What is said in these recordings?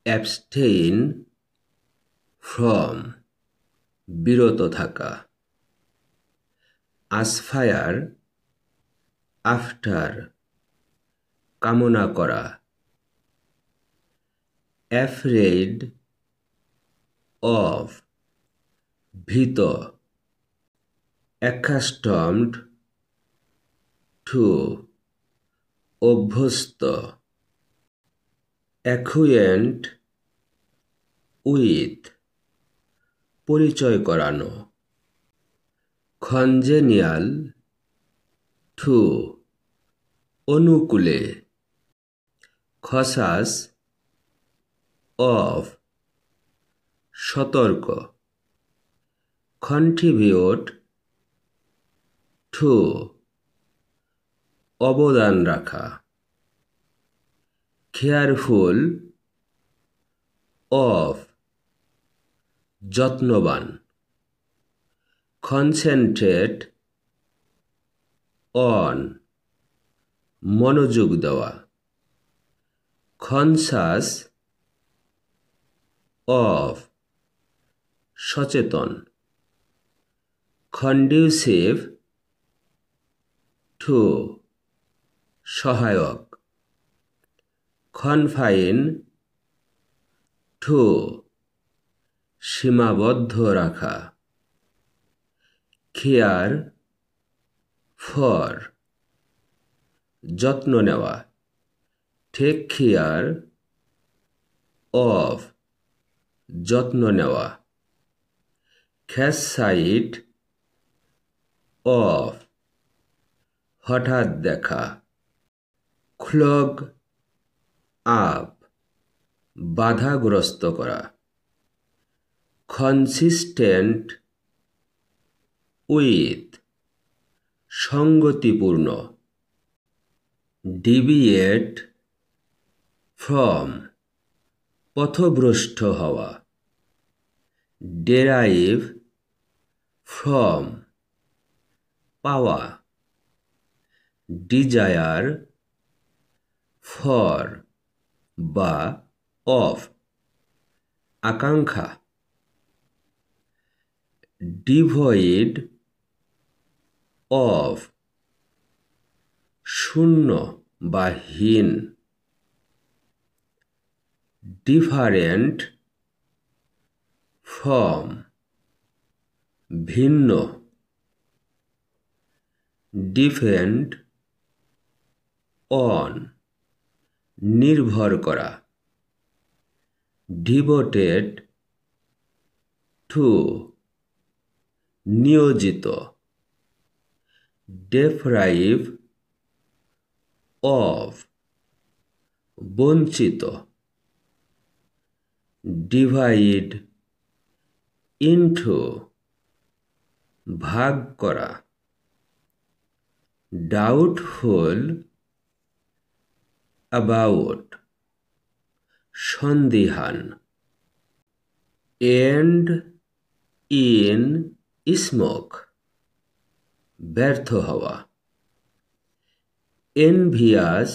Abstain from বিরত থাকা, আসফায়ার after কামনা করা, অ্যাফ্রেড অফ ভীত, অ্যাকাস্টমড টু অভ্যস্ত, অ্যাকুয়েন্ট উইথ পরিচয় করানো, কনজেনিয়াল টু অনুকূলে, কসাস অফ সতর্ক, কন্ট্রিবিউট টু অবদান রাখা, কেয়ারফুল অফ যত্নবান, কনসেন্ট্রেট অন মনোযোগ দেওয়া, কনসাস অফ সচেতন, কন্ডিউসিভ টু সহায়ক, কনফাইন টু সীমাবদ্ধ রাখা, কেয়ার ফর যত্ন নেওয়া, টেক কেয়ার অফ যত্ন নেওয়া, ক্যাচ সাইট অফ হঠাৎ দেখা, ক্লগ আপ বাধাগ্রস্ত করা, কনসিস্টেন্ট উইথ সঙ্গতিপূর্ণ, ডিভিয়েট ফ্রম পথভ্রষ্ট হওয়া, ডেরাইভ ফ্রম পাওয়া, ডিজায়ার ফর বা অফ আকাঙ্ক্ষা, ডিভয়েড অফ শূন্য বা হীন, ডিফারেন্ট ফ্রম ভিন্ন, ডিপেন্ড অন নির্ভর করা, ডিভোটেড টু নিয়োজিত, ডেপ্রাইভ অফ বঞ্চিত, ডিভাইড ইনটু ভাগ করা, ডাউটফুল অ্যাবাউট সন্দিহান, এন্ড ইন স্মোক ব্যর্থ হওয়া, এনভিয়াস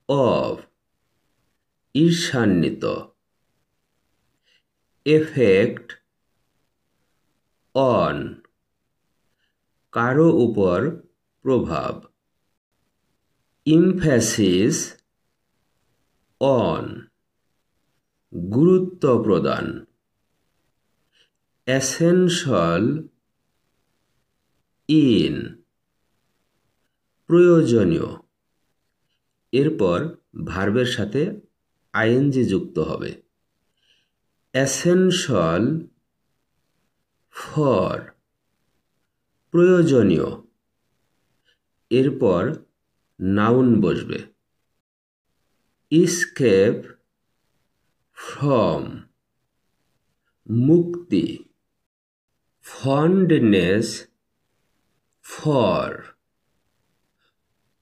অফ ঈর্ষান্বিত, এফেক্ট অন কারো উপর প্রভাব, ইমফ্যাসিস অন গুরুত্ব প্রদান, এসেনশিয়াল ইন প্রয়োজনীয়, এরপর ভার্বের সাথে আইএনজি যুক্ত হবে, এসেনশিয়াল ফর প্রয়োজনীয়, এরপর নাউন বসবে, ইসকেপ ফ্রম মুক্তি, ফন্ডনেস ফর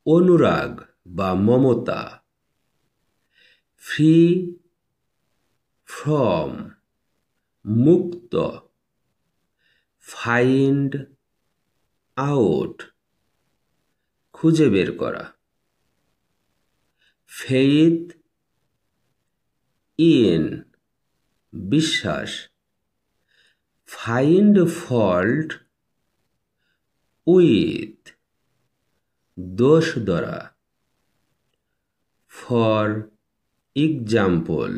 অনুরাগ বা মমতা, ফ্রি ফ্রম মুক্ত, ফাইন্ড আউট খুঁজে বের করা, ফেইথ in বিশ্বাস, find fault with দোষ ধরা, for example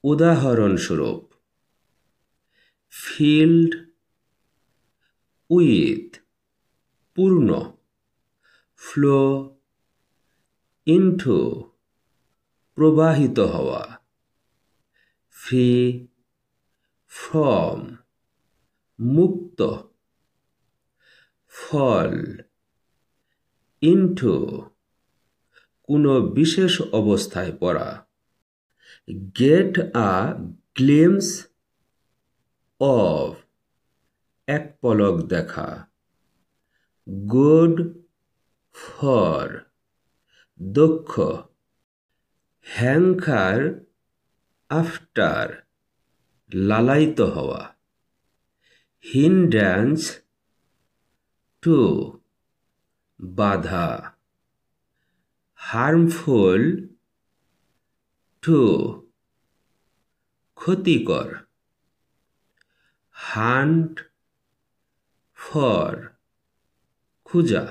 উদাহরণস্বরূপ, filled with পূর্ণ, flow into প্রবাহিত হওয়া, free from মুক্ত, fall into কোনো বিশেষ অবস্থায় পড়া, get a glimpse of এক পলক দেখা, good for দক্ষ, hanker after লালায়িত হওয়া, hindrance to বাধা, harmful to ক্ষতিকর, hunt for খোঁজা,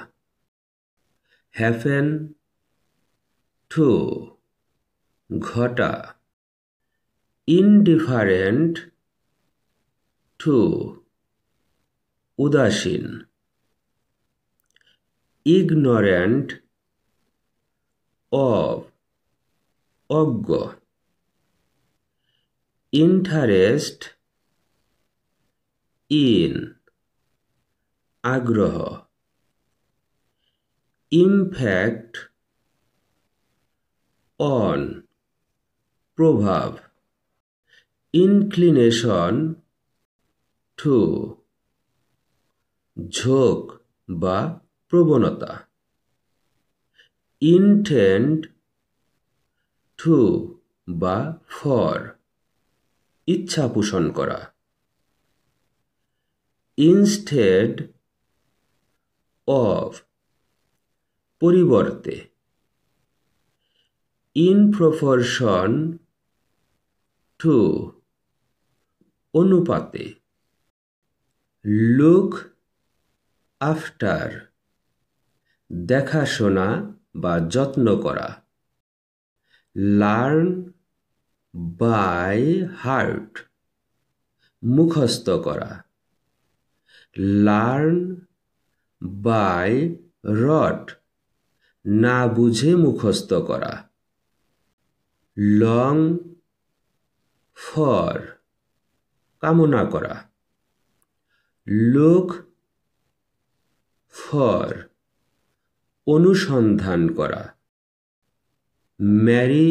happen to ঘটা, indifferent to উদাসীন, ignorant of অজ্ঞ, interest in আগ্রহ, impact on প্রভাব, inclination to ঝোঁক বা প্রবণতা, intend to বা for ইচ্ছা পোষণ করা, instead of পরিবর্তে, in proportion to অনুপাতে, look after দেখাশোনা বা যত্ন করা, learn by heart মুখস্থ করা, learn by rote না বুঝে মুখস্থ করা, long for কামনা করা, look for অনুসন্ধান করা, marry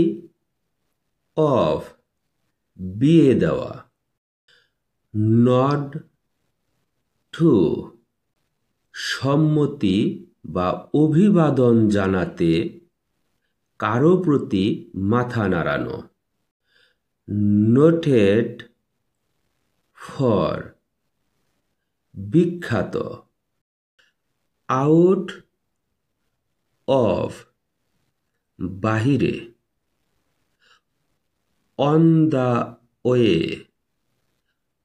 of বিয়ে দেওয়া, nod to সম্মতি বা অভিবাদন জানাতে কারো প্রতি মাথা নাড়ানো, noted for বিখ্যাত, out of বাহিরে, on the way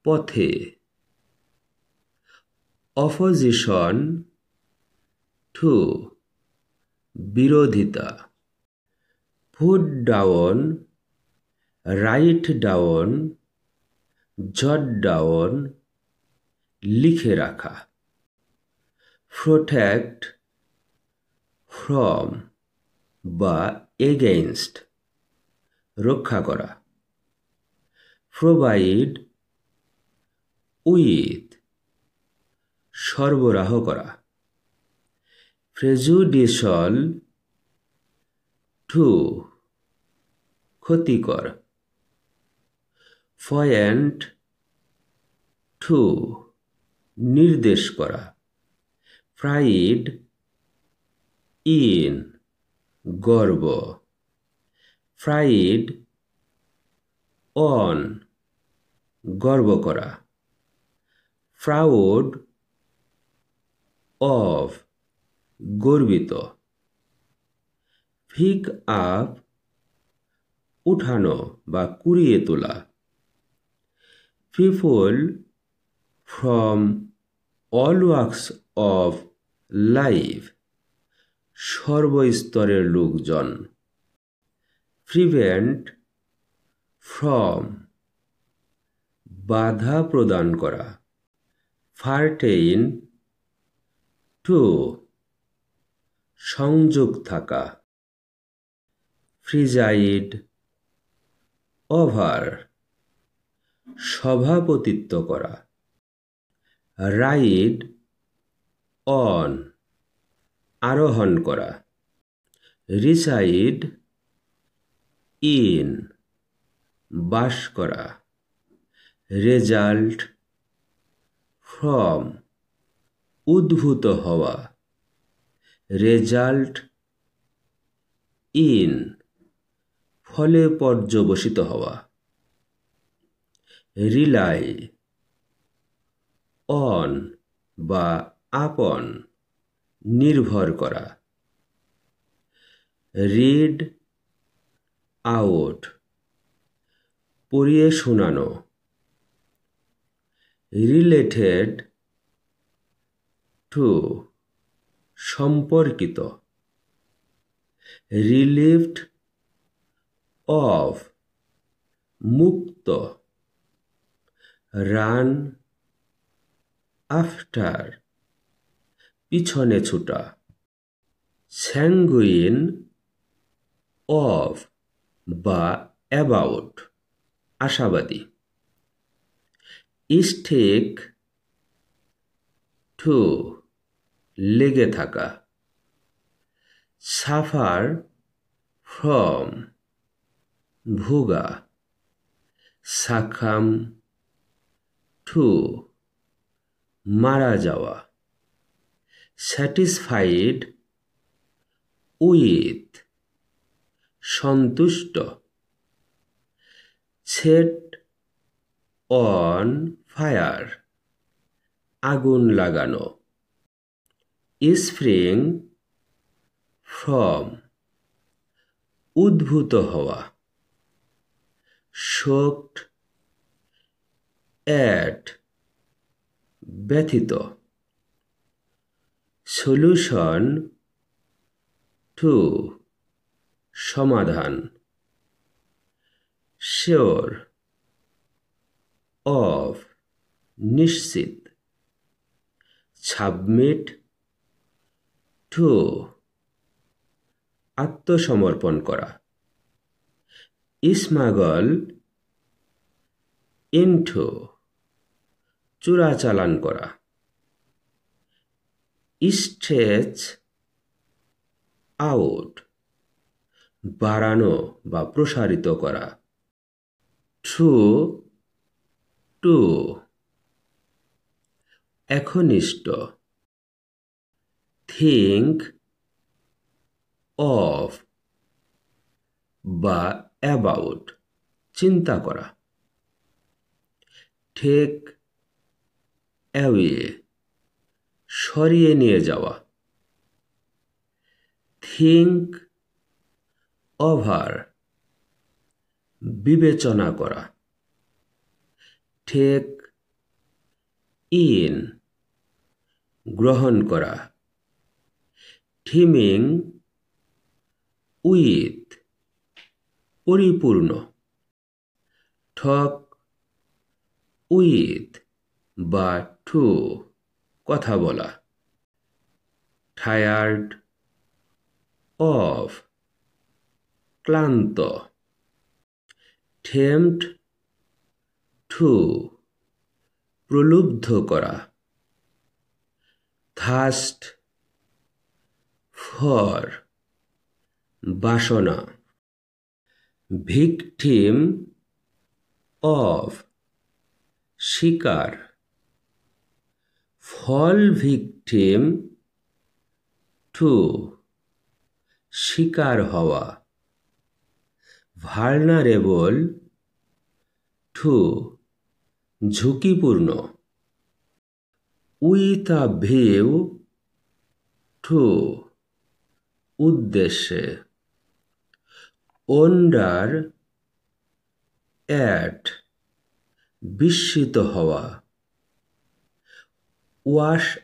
পথে, opposition to বিরোধিতা, put down write down jot down লিখে রাখা, protect from বা against রক্ষা করা, provide with সরবরাহ করা, prejudicial to ক্ষতিকর, point to নির্দেশ করা, pride in গর্ব, pride on গর্ব করা, proud of গর্বিত, pick up উঠানো বা কুড়িয়ে তোলা। People from all walks of life, সর্বস্তরের লোকজন। Prevent from, বাধা প্রদান করা। Pertain to, সংযোগ থাকা। Preside over, সভাপতিত্ব করা। Ride on, আরোহণ করা। Reside in, বাস করা। Result from, উদ্ভূত হওয়া। Result in, ফলে পর্যবসিত হওয়া। Rely on বা upon, নির্ভর করা। Read out, পড়িয়ে শোনানো। Related to, সম্পর্কিত। Relieved of, মুক্ত। Run after, পিছনে ছোটা। Sanguine of বা about, আশাবাদী। Stick to, লেগে থাকা। Suffer from, ভোগা। Succumb to, মারা যাওয়া। Satisfied with, সন্তুষ্ট। Set on fire, আগুন লাগানো। Spring from, উদ্ভূত হওয়া। Shocked at, ব্যথিত। Solution to, সমাধান। Sure of, নিশ্চিত। Submit to, আত্মসমর্পণ করা। Smuggle into, চোরাচালান করা। Stretch out, বাড়ানো বা প্রসারিত করা। True to, একনিষ্ঠ। Think of বা about, চিন্তা করা। Take away, সরিয়ে নিয়ে যাওয়া। Think over, বিবেচনা করা। Take in, গ্রহণ করা। Teeming with, পরিপূর্ণ। Talk with বা to, কথা বলা। Tired of, ক্লান্ত। Tempt to, প্রলুব্ধ করা। Thirst for, বাসনা। Victim of, শিকার। Fall victim to, শিকার হওয়া। Vulnerable to, ঝুঁকিপূর্ণ। With a view to, উদ্দেশ্যে। Under অ্যাট বিস্মিত হওয়া। ওয়াশ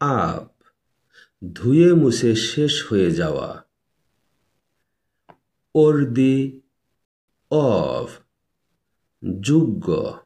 আপ ধুয়ে মুছে শেষ হয়ে যাওয়া। worthy of যোগ্য।